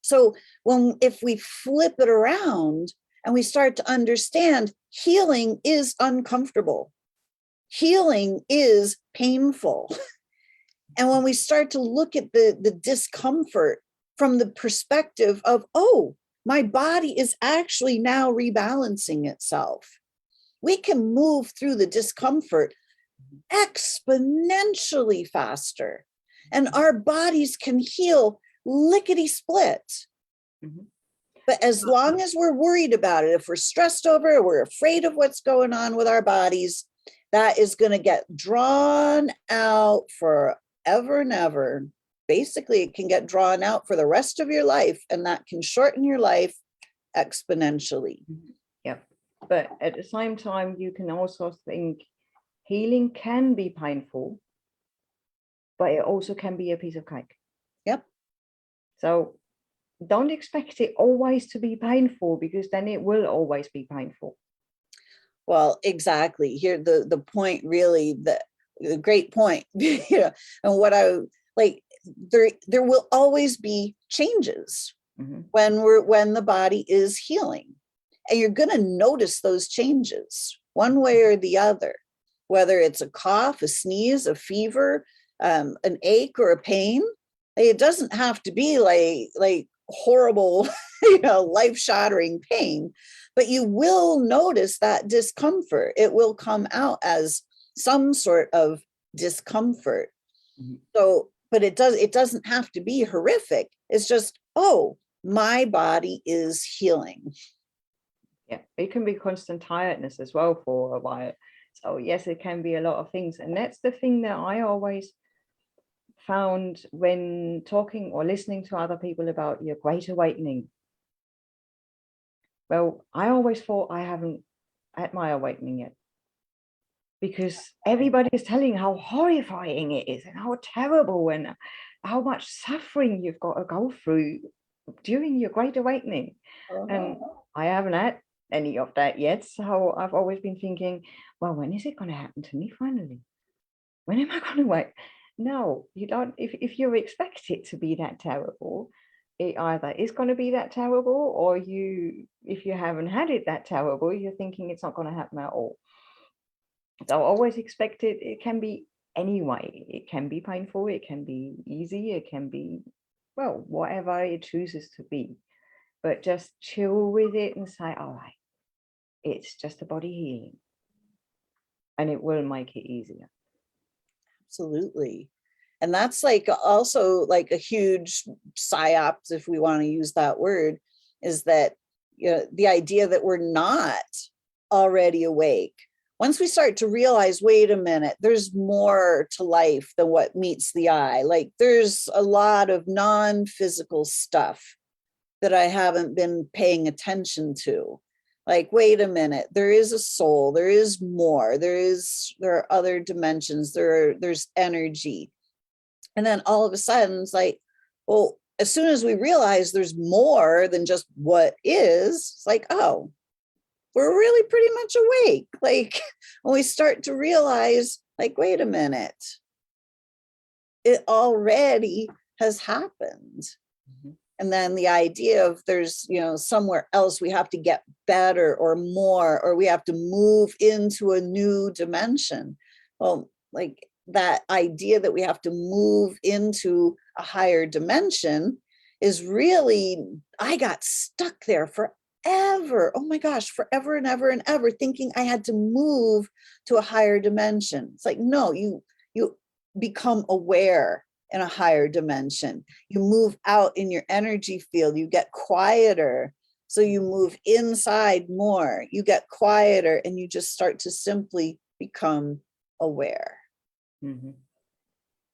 So if we flip it around and we start to understand healing is uncomfortable, healing is painful. And when we start to look at the discomfort from the perspective of, oh, my body is actually now rebalancing itself, we can move through the discomfort exponentially faster. And our bodies can heal lickety split. Mm-hmm. But as long as we're worried about it, if we're stressed over it, we're afraid of what's going on with our bodies, that is going to get drawn out for ever and ever. Basically, it can get drawn out for the rest of your life, and that can shorten your life exponentially. Yeah, but at the same time, you can also think healing can be painful, but it also can be a piece of cake. Yep. So don't expect it always to be painful, because then it will always be painful. Well, exactly. Here, the point really, the great point, and what I like, there will always be changes. Mm-hmm. when the body is healing, and you're going to notice those changes. one way or the other, whether it's a cough, a sneeze, a fever, an ache or a pain. It doesn't have to be like horrible, life-shattering pain, but you will notice that discomfort. It will come out as some sort of discomfort. Mhm. So, but it doesn't have to be horrific. It's just, oh, my body is healing. Yeah, it can be constant tiredness as well for a while. So yes, it can be a lot of things. And that's the thing that I always found when talking or listening to other people about your great awakening. Well, I always thought I haven't had my awakening yet, because everybody is telling how horrifying it is and how terrible and how much suffering you've got to go through during your great awakening. And I haven't had any of that yet. So I've always been thinking, well, when is it going to happen to me finally? When am I going to wake? No, you don't. If you expect it to be that terrible, it either is going to be that terrible, or if you haven't had it that terrible, you're thinking it's not going to happen at all. So I always expect it. It can be anyway. It can be painful. It can be easy. It can be, well, whatever it chooses to be. But just chill with it and say, all right, it's just a body healing. And it will make it easier. Absolutely. And that's like also like a huge psyop, if we want to use that word, is that the idea that we're not already awake. Once we start to realize, wait a minute, there's more to life than what meets the eye. Like there's a lot of non-physical stuff that I haven't been paying attention to. Like, wait a minute, there is a soul, there is more, there are other dimensions, there's energy. And then all of a sudden it's like, well, as soon as we realize there's more than just what is, it's like, oh, we're really pretty much awake. Like when we start to realize, like, wait a minute, it already has happened. Mm-hmm. And then the idea of there's, somewhere else we have to get better or more, or we have to move into a new dimension. Well, like that idea that we have to move into a higher dimension is really, I got stuck there forever. Oh my gosh, forever and ever and ever, thinking I had to move to a higher dimension. It's like, no, you become aware in a higher dimension. You move out in your energy field, you get quieter. So you move inside more, you get quieter, and you just start to simply become aware. Mm-hmm.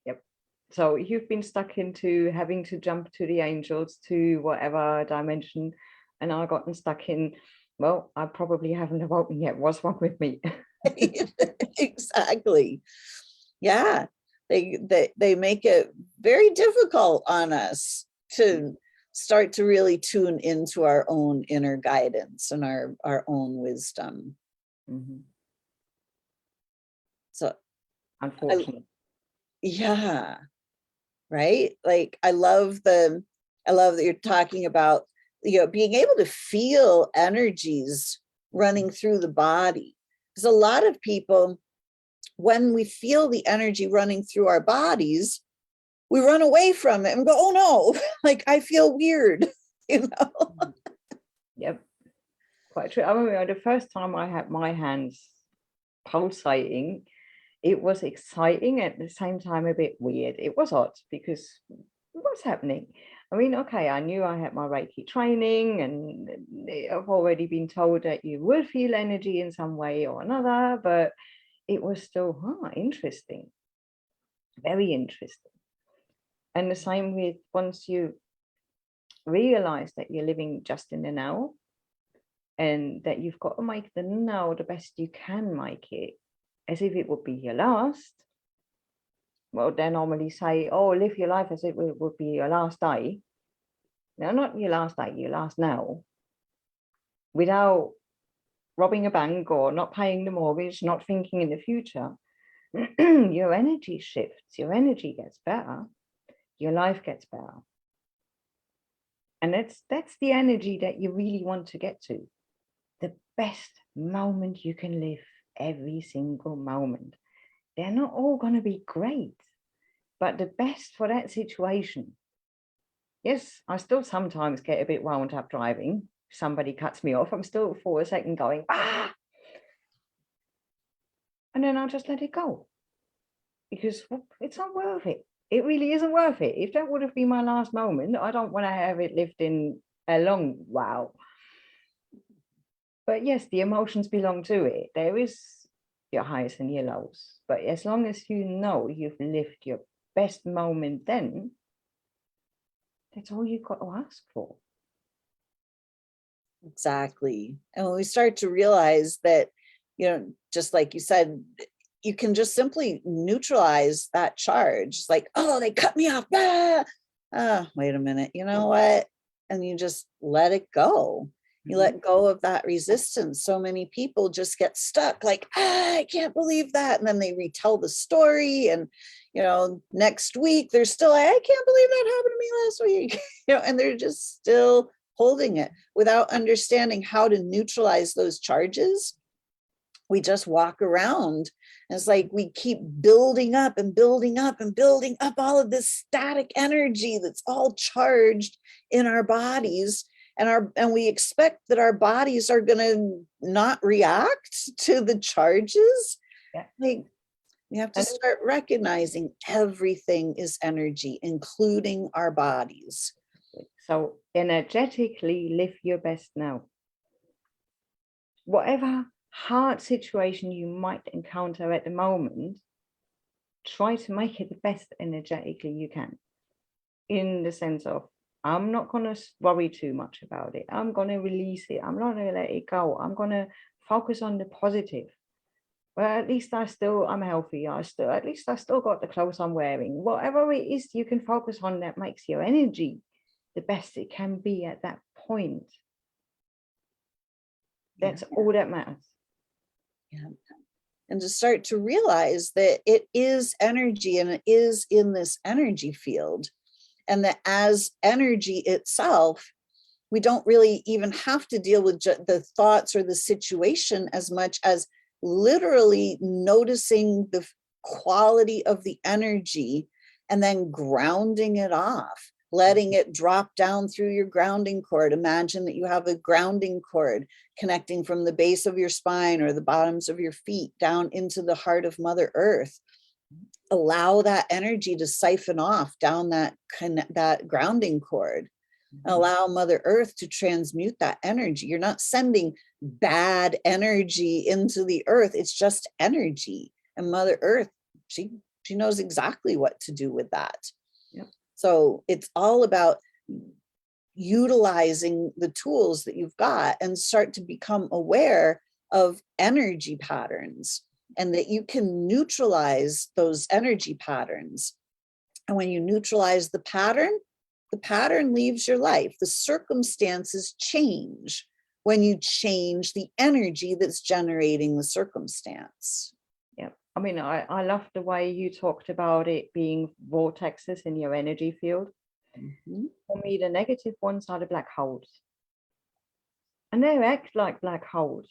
Yep. So you've been stuck into having to jump to the angels, to whatever dimension, and I've gotten stuck in, well, I probably haven't awoken yet. What's wrong with me? Exactly. Yeah. They make it very difficult on us to start to really tune into our own inner guidance and our own wisdom. Mm-hmm. So Unfortunately. yeah, right. Like I love that you're talking about, being able to feel energies running through the body. Because a lot of people, when we feel the energy running through our bodies, we run away from it and go, oh no, like I feel weird, Yep, quite true. I remember the first time I had my hands pulsating, it was exciting, at the same time a bit weird. It was odd because what's happening? I mean, okay, I knew I had my Reiki training, and I've already been told that you will feel energy in some way or another, but it was still interesting, very interesting. And the same with once you realize that you're living just in the now, and that you've got to make the now the best you can make it, as if it would be your last. Well, they normally say, oh, live your life as if it would be your last day. No, not your last day, your last now. Without robbing a bank or not paying the mortgage, not thinking in the future, your energy shifts, your energy gets better, your life gets better. And that's the energy that you really want to get to, the best moment you can live every single moment. They're not all going to be great, but the best for that situation. Yes, I still sometimes get a bit wound up driving. Somebody cuts me off. I'm still for a second going, ah, and then I'll just let it go because it's not worth it. It really isn't worth it. If that would have been my last moment, I don't want to have it lived in a long wow. But yes, the emotions belong to it. There is your highs and your lows. But as long as you know you've lived your best moment, then that's all you've got to ask for. Exactly. And when we start to realize that, just like you said, you can just simply neutralize that charge. It's like, oh, they cut me off. Ah! Wait a minute. You know what? And you just let it go. You let go of that resistance. So many people just get stuck like, I can't believe that. And then they retell the story. And, next week they're still like, I can't believe that happened to me last week. And they're just still holding it without understanding how to neutralize those charges. We just walk around. And it's like we keep building up and building up and building up all of this static energy that's all charged in our bodies. And we expect that our bodies are going to not react to the charges. Yeah. Like, we have to start recognizing everything is energy, including our bodies. So energetically live your best now. Whatever hard situation you might encounter at the moment, try to make it the best energetically you can. In the sense of, I'm not going to worry too much about it. I'm going to release it. I'm not going to let it go. I'm going to focus on the positive. Well, at least I'm healthy. At least I still got the clothes I'm wearing. Whatever it is you can focus on that makes your energy the best it can be at that point. That's all that matters. Yeah. And to start to realize that it is energy and it is in this energy field. And that as energy itself, we don't really even have to deal with the thoughts or the situation as much as literally noticing the quality of the energy and then grounding it off, letting it drop down through your grounding cord. Imagine that you have a grounding cord connecting from the base of your spine or the bottoms of your feet down into the heart of Mother Earth. Allow that energy to siphon off down that grounding cord. Allow Mother Earth to transmute that energy. You're not sending bad energy into the earth. It's just energy. And Mother Earth, she knows exactly what to do with that. Yep. So it's all about utilizing the tools that you've got and start to become aware of energy patterns, and that you can neutralize those energy patterns. And when you neutralize the pattern leaves your life. The circumstances change when you change the energy that's generating the circumstance. Yeah. I mean, I love the way you talked about it being vortexes in your energy field. Mm-hmm. For me, the negative ones are the black holes. And they act like black holes.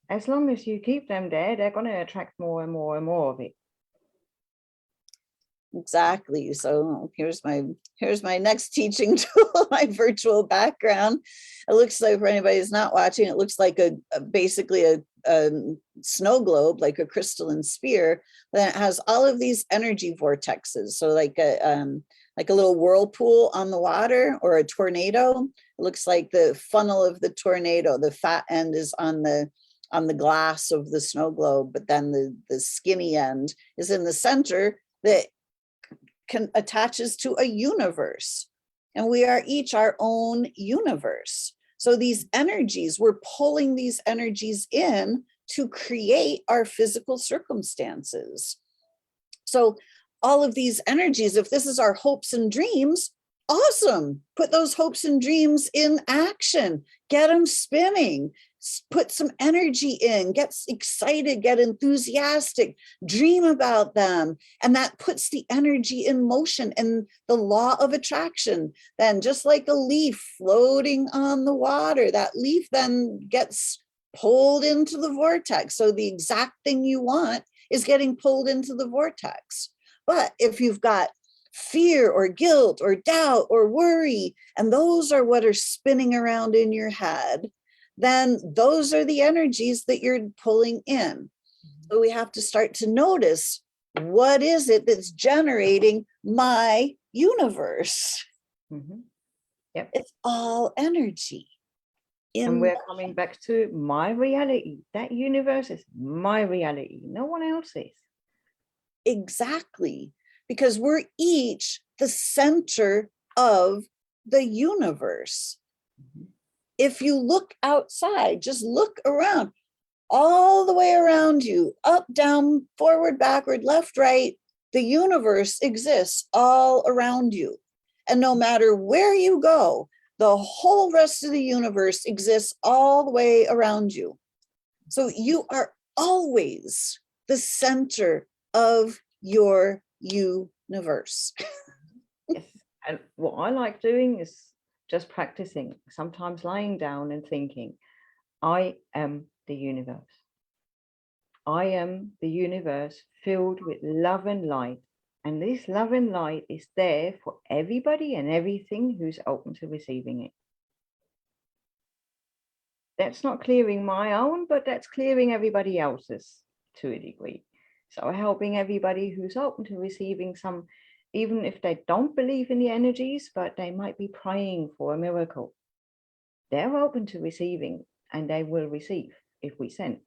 As long as you keep them there, they're going to attract more and more and more of it. Exactly. So here's my next teaching tool, my virtual background. It looks like, for anybody who's not watching, it looks like basically a snow globe, like a crystalline sphere. Then it has all of these energy vortexes. So like a little whirlpool on the water, or a tornado. It looks like the funnel of the tornado. The fat end is on the glass of the snow globe, but then the skinny end is in the center that attaches to a universe. And we are each our own universe. So these energies, we're pulling these energies in to create our physical circumstances. So all of these energies, if this is our hopes and dreams, awesome. Put those hopes and dreams in action. Get them spinning. Put some energy in. Get excited. Get enthusiastic. Dream about them. And that puts the energy in motion. And the law of attraction, then just like a leaf floating on the water, that leaf then gets pulled into the vortex. So the exact thing you want is getting pulled into the vortex. But if you've got fear or guilt or doubt or worry, and those are what are spinning around in your head, then those are the energies that you're pulling in. So we have to start to notice, what is it that's generating my universe? Yep. It's all energy. And we're coming back to my reality. That universe is my reality, no one else's. Exactly, because we're each the center of the universe. If you look outside, just look around, all the way around you, up, down, forward, backward, left, right, the universe exists all around you. And no matter where you go, the whole rest of the universe exists all the way around you. So you are always the center of your universe. Yes. And what I like doing is just practicing, sometimes lying down and thinking, I am the universe. I am the universe filled with love and light. And this love and light is there for everybody and everything who's open to receiving it. That's not clearing my own, but that's clearing everybody else's to a degree. So helping everybody who's open to receiving some, even if they don't believe in the energies, but they might be praying for a miracle. They're open to receiving, and they will receive if we send.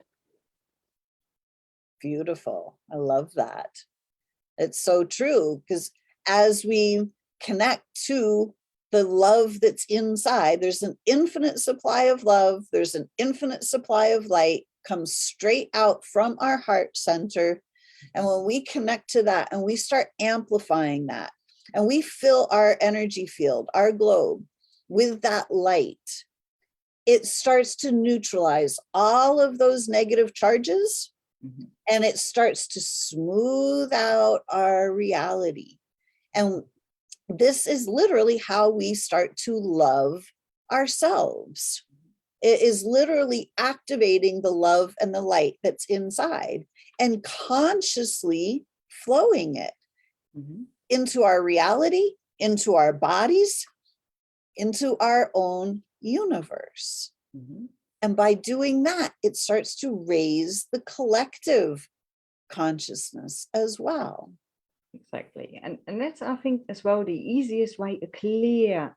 Beautiful. I love that. It's so true, because as we connect to the love that's inside, there's an infinite supply of love, there's an infinite supply of light, comes straight out from our heart center. And when we connect to that and we start amplifying that, and we fill our energy field, our globe, with that light, it starts to neutralize all of those negative charges. And it starts to smooth out our reality. And this is literally how we start to love ourselves. It is literally activating the love and the light that's inside and consciously flowing it into our reality, into our bodies, into our own universe. And by doing that, it starts to raise the collective consciousness as well. Exactly. And that's, I think, as well, the easiest way to clear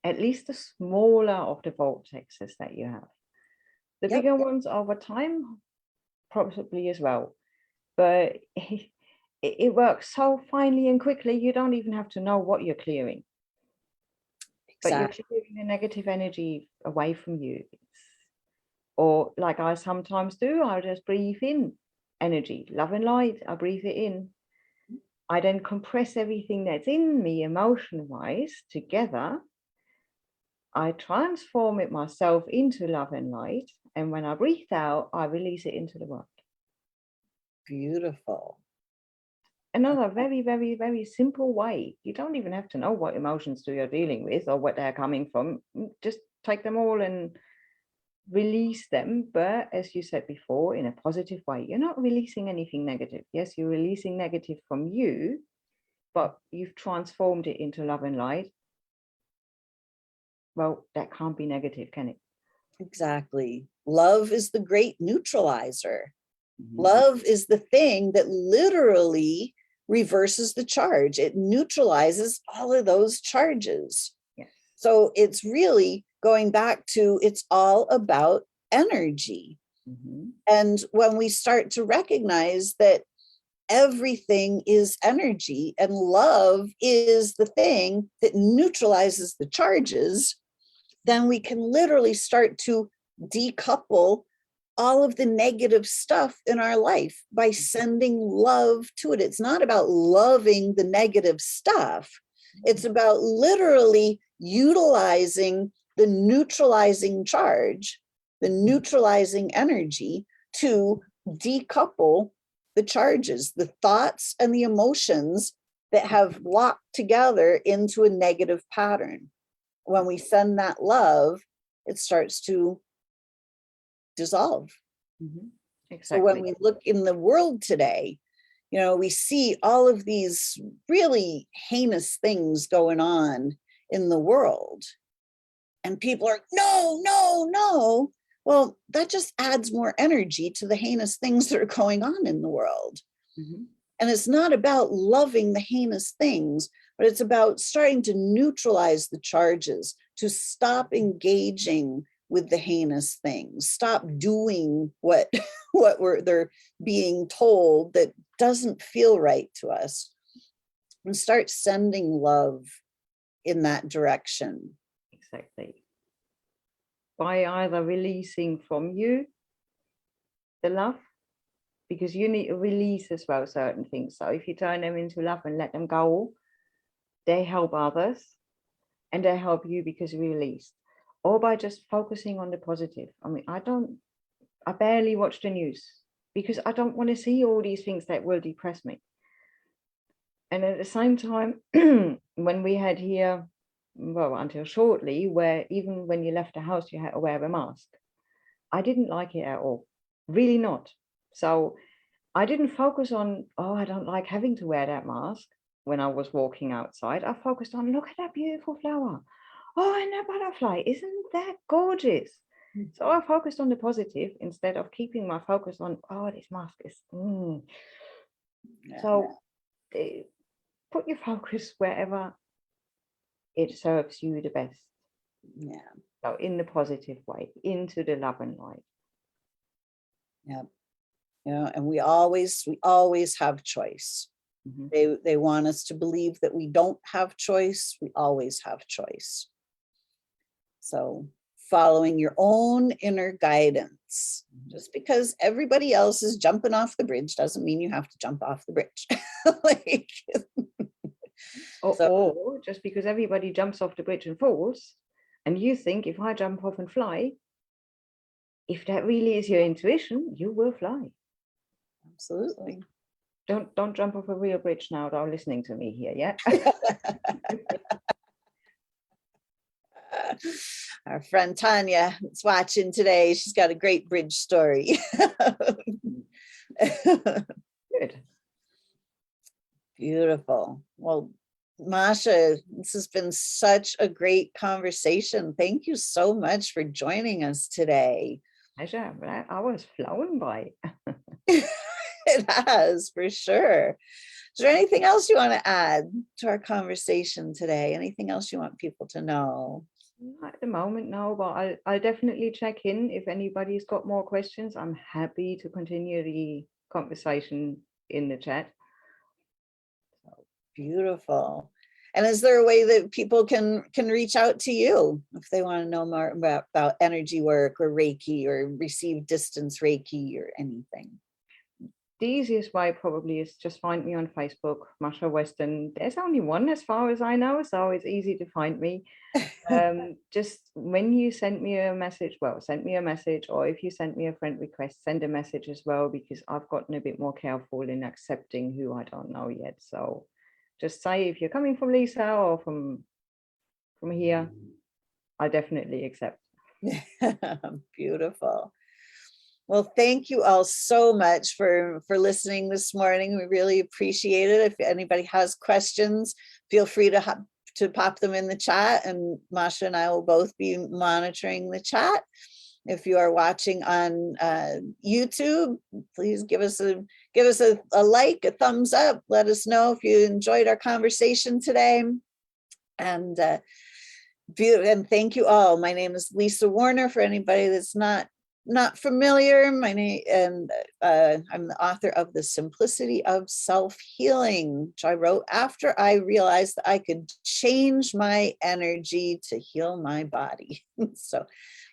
at least the smaller of the vortexes that you have. The bigger ones over time, possibly as well. But it works so finely and quickly, you don't even have to know what you're clearing. Exactly. But you're clearing the negative energy away from you. Or like I sometimes do, I just breathe in energy, love and light, I breathe it in. I then compress everything that's in me emotion-wise together. I transform it myself into love and light. And when I breathe out, I release it into the world. Beautiful. Another very, very, very simple way. You don't even have to know what emotions you're dealing with or what they're coming from. Just take them all and release them, but as you said before, in a positive way. You're not releasing anything negative. Yes, you're releasing negative from you, but you've transformed it into love and light. Well, that can't be negative, can it? Exactly. Love is the great neutralizer. Love is the thing that literally reverses the charge. It neutralizes all of those charges. Yes. So it's really going back to, it's all about energy. And when we start to recognize that everything is energy and love is the thing that neutralizes the charges, then we can literally start to decouple all of the negative stuff in our life by sending love to it. It's not about loving the negative stuff. It's about literally utilizing the neutralizing charge, the neutralizing energy to decouple the charges, the thoughts and the emotions that have locked together into a negative pattern. When we send that love, it starts to dissolve. Exactly. So when we look in the world today, we see all of these really heinous things going on in the world. And people are, no, no, no. Well, that just adds more energy to the heinous things that are going on in the world. And it's not about loving the heinous things, but it's about starting to neutralize the charges, to stop engaging with the heinous things, stop doing what they're being told that doesn't feel right to us, and start sending love in that direction. Exactly. By either releasing from you the love, because you need to release as well certain things. So if you turn them into love and let them go, they help others and they help you because you released. Or by just focusing on the positive. I mean, I barely watch the news because I don't want to see all these things that will depress me. And at the same time, when we had here, well, until shortly, where even when you left the house, you had to wear a mask. I didn't like it at all, really not. So I didn't focus on, oh, I don't like having to wear that mask when I was walking outside. I focused on, look at that beautiful flower. Oh, and that butterfly, isn't that gorgeous? So I focused on the positive instead of keeping my focus on, oh, this mask is. So put your focus wherever it serves you the best. Yeah. So in the positive way, into the love and light. Yeah. And we always have choice. They want us to believe that we don't have choice. We always have choice. So following your inner inner guidance. Just because everybody else is jumping off the bridge doesn't mean you have to jump off the bridge. Or just because everybody jumps off the bridge and falls, and you think, if I jump off and fly, if that really is your intuition, you will fly. Absolutely. Don't jump off a real bridge now. They're listening to me here, yeah. Our friend Tanya is watching today. She's got a great bridge story. Good. Beautiful. Well, Mascha, this has been such a great conversation. Thank you so much for joining us today. Pleasure. I was flown by. It has, for sure. Is there anything else you want to add to our conversation today? Anything else you want people to know? At the moment, no, but I'll definitely check in if anybody's got more questions. I'm happy to continue the conversation in the chat. Beautiful. And is there a way that people can reach out to you if they want to know more about energy work or Reiki or receive distance Reiki or anything? The easiest way probably is just find me on Facebook, Mascha Weston. There's only one as far as I know, so it's easy to find me. Just when you send me a message, or if you send me a friend request, send a message as well, because I've gotten a bit more careful in accepting who I don't know yet. So just say if you're coming from Lisa or from here, I definitely accept. Beautiful. Well, thank you all so much for listening this morning. We really appreciate it. If anybody has questions, feel free to pop them in the chat, and Mascha and I will both be monitoring the chat. If you are watching on YouTube, please give us a like, a thumbs up. Let us know if you enjoyed our conversation today. And thank you all. My name is Lisa Warner. For anybody that's not familiar, my name, and I'm the author of The Simplicity of Self-Healing, which I wrote after I realized that I could change my energy to heal my body. So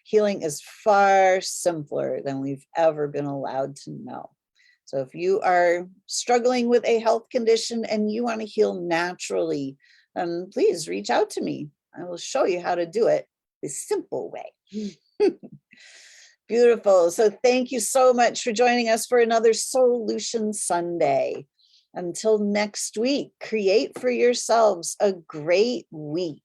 healing is far simpler than we've ever been allowed to know. So if you are struggling with a health condition and you want to heal naturally, please reach out to me. I will show you how to do it the simple way. Beautiful. So thank you so much for joining us for another Solution Sunday. Until next week, create for yourselves a great week.